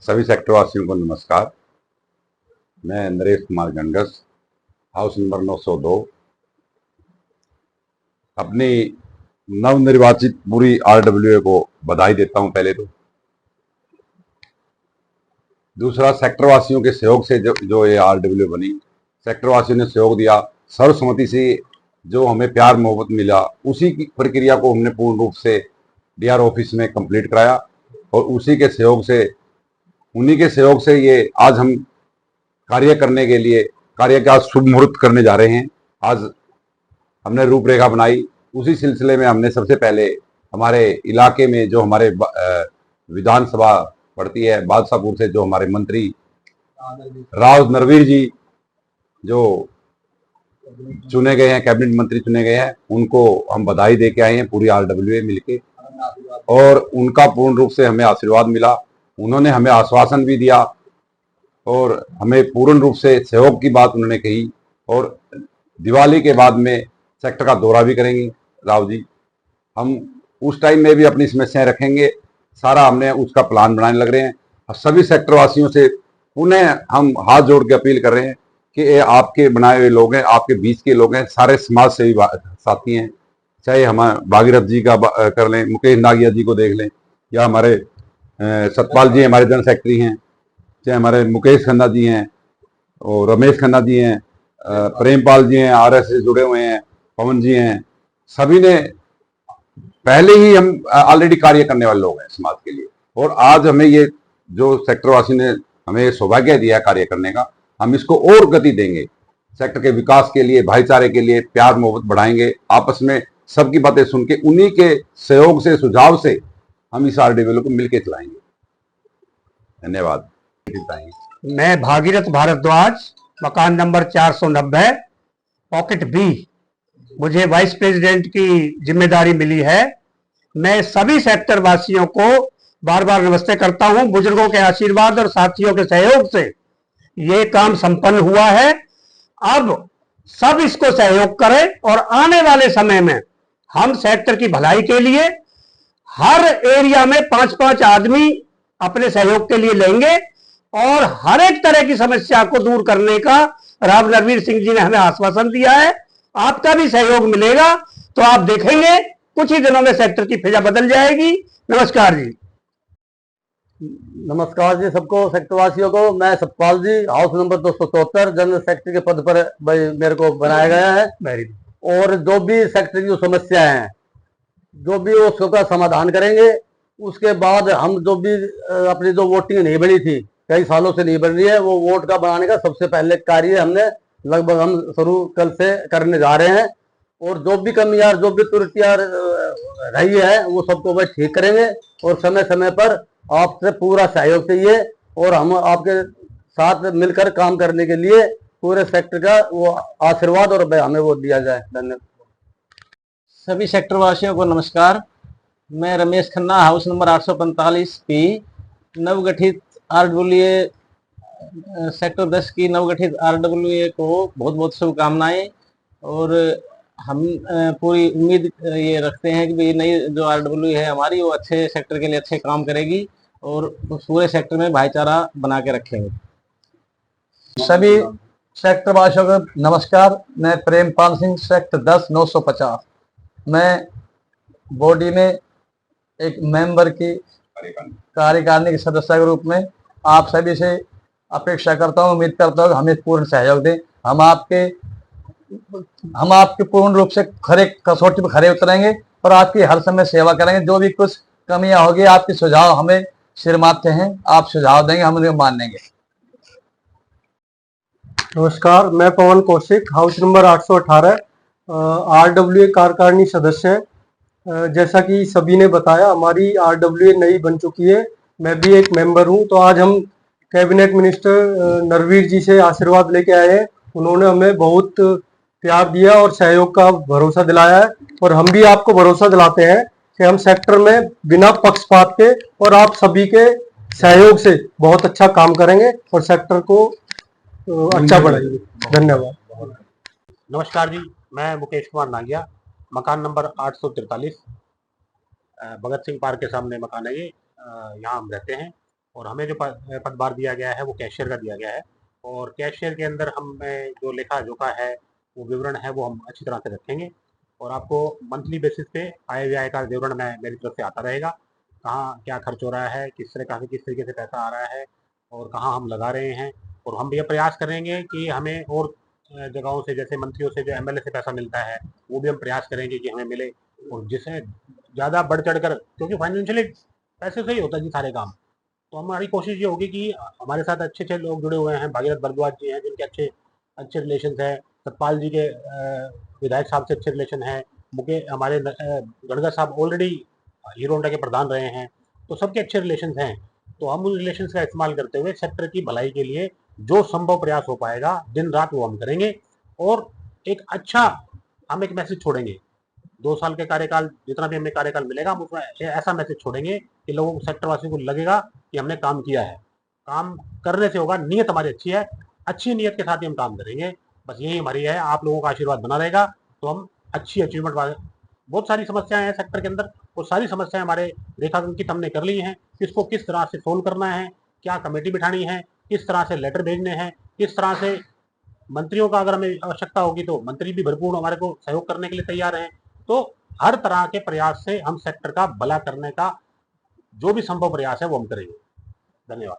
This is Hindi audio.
सभी सेक्टर वासियों को नमस्कार। मैं नरेश कुमार गणगस, हाउस नंबर 902, अपनी नवनिर्वाचित पूरी आरडब्ल्यूए को बधाई देता हूं। पहले तो दूसरा, सेक्टर वासियों के सहयोग से जो ये आरडब्ल्यूए बनी, सेक्टर वासियों ने सहयोग दिया, सर्वसम्मति से जो हमें प्यार मोहब्बत मिला, उसी की प्रक्रिया को हमने पूर्ण रूप से डीआर ऑफिस में कंप्लीट कराया और उन्हीं के सहयोग से ये आज हम कार्य करने के लिए कार्य का शुभ मुहूर्त करने जा रहे हैं। आज हमने रूपरेखा बनाई, उसी सिलसिले में हमने सबसे पहले हमारे इलाके में जो हमारे विधानसभा पड़ती है बादशाहपुर से, जो हमारे मंत्री राव नरवीर जी जो चुने गए हैं, कैबिनेट मंत्री चुने गए हैं, उनको हम बधाई दे के आए हैं पूरी आरडब्ल्यूए मिलके, और उनका पूर्ण रूप से हमें आशीर्वाद मिला। उन्होंने हमें आश्वासन भी दिया और हमें पूर्ण रूप से सहयोग की बात उन्होंने कही, और दिवाली के बाद में सेक्टर का दौरा भी करेंगे राव जी। हम उस टाइम में भी अपनी समस्याएं रखेंगे, सारा हमने उसका प्लान बनाने लग रहे हैं। और सभी सेक्टर वासियों से पुनः हम हाथ जोड़ के अपील कर रहे हैं कि ये आपके बनाए हुए लोग हैं, आपके बीच के लोग हैं, सारे समाज सेवी साथी हैं। चाहे हम भागीरथ जी का कर लें, मुकेश नागिया जी को देख लें, या हमारे सतपाल जी हमारे जनरल सेक्रेटरी हैं, चाहे हमारे मुकेश खन्ना जी हैं और रमेश खन्ना जी हैं, प्रेमपाल जी हैं, आरएस से जुड़े हुए हैं, पवन जी हैं। सभी ने पहले ही हम ऑलरेडी कार्य करने वाले लोग हैं समाज के लिए, और आज हमें ये जो सेक्टरवासी ने हमें सौभाग्य दिया कार्य करने का, हम इसको और गति देंगे। सेक्टर के विकास के लिए, भाईचारे के लिए प्यार मोहब्बत बढ़ाएंगे, आपस में सबकी बातें सुन के उन्हीं के सहयोग से, सुझाव से हम इस आरडब्ल्यूए को मिलकर चलाएंगे। धन्यवाद। मैं भागीरथ भारद्वाज, मकान नंबर 490, पॉकेट बी। मुझे वाइस प्रेसिडेंट की जिम्मेदारी मिली है। मैं सभी सेक्टर वासियों को बार बार नमस्ते करता हूं। बुजुर्गों के आशीर्वाद और साथियों के सहयोग से ये काम संपन्न हुआ है। अब सब इसको सहयोग करें और आने वाले समय में हम सेक्टर की भलाई के लिए हर एरिया में 5-5 आदमी अपने सहयोग के लिए लेंगे, और हर एक तरह की समस्या को दूर करने का राव नरवीर सिंह जी ने हमें आश्वासन दिया है। आपका भी सहयोग मिलेगा तो आप देखेंगे कुछ ही दिनों में सेक्टर की फिजा बदल जाएगी। नमस्कार जी। नमस्कार जी सबको, सेक्टर वासियों को। मैं सतपाल जी, हाउस नंबर 274, जनरल सेक्रेटरी के पद पर मेरे को बनाया गया है। और जो भी सेक्टर की जो समस्या है, जो भी उसका समाधान करेंगे। उसके बाद हम जो भी अपनी जो वोटिंग नहीं बनी थी, कई सालों से नहीं बन रही है, वो वोट का बनाने का सबसे पहले कार्य हमने लगभग हम शुरू कल से करने जा रहे हैं। और जो भी कमियां, जो भी त्रुटियां रही है, वो सबको वह ठीक करेंगे। और समय समय पर आपसे पूरा सहयोग चाहिए, और हम आपके साथ मिलकर काम करने के लिए पूरे सेक्टर का वो आशीर्वाद और हमें वो दिया जाए। धन्यवाद। सभी सेक्टर वासियों को नमस्कार। मैं Ramesh Khanna, house number 845 P, नवगठित आरडब्ल्यूए सेक्टर 10 की नवगठित आरडब्ल्यूए को बहुत बहुत शुभकामनाएं। और हम पूरी उम्मीद ये रखते हैं कि नई जो आरडब्ल्यूए है हमारी, वो अच्छे सेक्टर के लिए अच्छे काम करेगी और पूरे सेक्टर में भाईचारा बना के रखेंगे। सभी सेक्टर वासियों को नमस्कार। मैं प्रेमपाल सिंह, सेक्टर 10 950। मैं बॉडी में एक मेंबर की कार्यकारिणी के सदस्य के रूप में आप सभी से अपेक्षा करता हूं, उम्मीद करता हूं कि हमें पूर्ण सहयोग दें। हम आपके पूर्ण रूप से खरे कसौटी पर खरे उतरेंगे और आपकी हर समय सेवा करेंगे। जो भी कुछ कमियां होगी, आपके सुझाव हमें सिरमाते हैं, आप सुझाव देंगे, हम उन्हें मान लेंगे। नमस्कार, मैं पवन कौशिक, हाउस नंबर 818, आरडब्ल्यूए कार्यकारिणी सदस्य है। जैसा कि सभी ने बताया, हमारी आरडब्ल्यूए नई बन चुकी है, मैं भी एक मेंबर हूं। तो आज हम कैबिनेट मिनिस्टर नरवीर जी से आशीर्वाद लेके आए हैं। उन्होंने हमें बहुत प्यार दिया और सहयोग का भरोसा दिलाया है, और हम भी आपको भरोसा दिलाते हैं कि हम सेक्टर में बिना पक्षपात के और आप सभी के सहयोग से बहुत अच्छा काम करेंगे और सेक्टर को अच्छा बढ़ाएंगे। धन्यवाद। नमस्कार जी, मैं मुकेश कुमार नागिया, मकान नंबर 843, भगत सिंह पार्क के सामने मकान है ये, यहाँ हम रहते हैं। और हमें जो पदभार दिया गया है वो कैशियर का दिया गया है, और कैशियर के अंदर हमें जो लेखा जोखा है, वो विवरण है, वो हम अच्छी तरह से रखेंगे, और आपको मंथली बेसिस पे आय व्यय का विवरण मेरी तरफ से आता रहेगा, कहाँ क्या खर्च हो रहा है, किस तरीके से पैसा आ रहा है, और कहाँ हम लगा रहे हैं। और हम भी ये प्रयास करेंगे कि हमें और जगहों से, जैसे मंत्रियों से, जो एमएलए से पैसा मिलता है, वो भी हम प्रयास करेंगे कि हमें मिले, और जिससे ज़्यादा बढ़ चढ़ कर, क्योंकि फाइनेंशियली पैसे से ही होता है जी सारे काम। तो हमारी कोशिश ये होगी कि हमारे साथ अच्छे अच्छे लोग जुड़े हुए हैं, भागीरथ भारद्वाज जी हैं जिनके अच्छे अच्छे रिलेशन हैं, सतपाल जी के विधायक साहब से अच्छे रिलेशन है, हमारे गणगर साहब ऑलरेडी हीरो होंडा के प्रधान रहे हैं, तो सबके अच्छे रिलेशन हैं। तो हम उन रिलेशन का इस्तेमाल करते हुए सेक्टर की भलाई के लिए जो संभव प्रयास हो पाएगा दिन रात वो हम करेंगे, और एक अच्छा हम एक मैसेज छोड़ेंगे। 2 साल के कार्यकाल, जितना भी हमें कार्यकाल मिलेगा, हम उसमें ऐसा मैसेज छोड़ेंगे कि लोगों को, सेक्टर वासियों को लगेगा कि हमने काम किया है। काम करने से होगा, नीयत हमारी अच्छी है, अच्छी नीयत के साथ ही हम काम करेंगे। बस यही हमारी है, आप लोगों का आशीर्वाद बना रहेगा तो हम अच्छी अचीवमेंट वाले। बहुत सारी समस्याएं हैं सेक्टर के अंदर, वो सारी समस्याएं हमारे रेखांकित हमने कर ली हैं, किसको किस तरह से सोल्व करना है, क्या कमेटी बिठानी है, किस तरह से लेटर भेजने हैं, किस तरह से मंत्रियों का अगर हमें आवश्यकता होगी तो मंत्री भी भरपूर हमारे को सहयोग करने के लिए तैयार हैं। तो हर तरह के प्रयास से हम सेक्टर का भला करने का जो भी संभव प्रयास है वो हम करेंगे। धन्यवाद।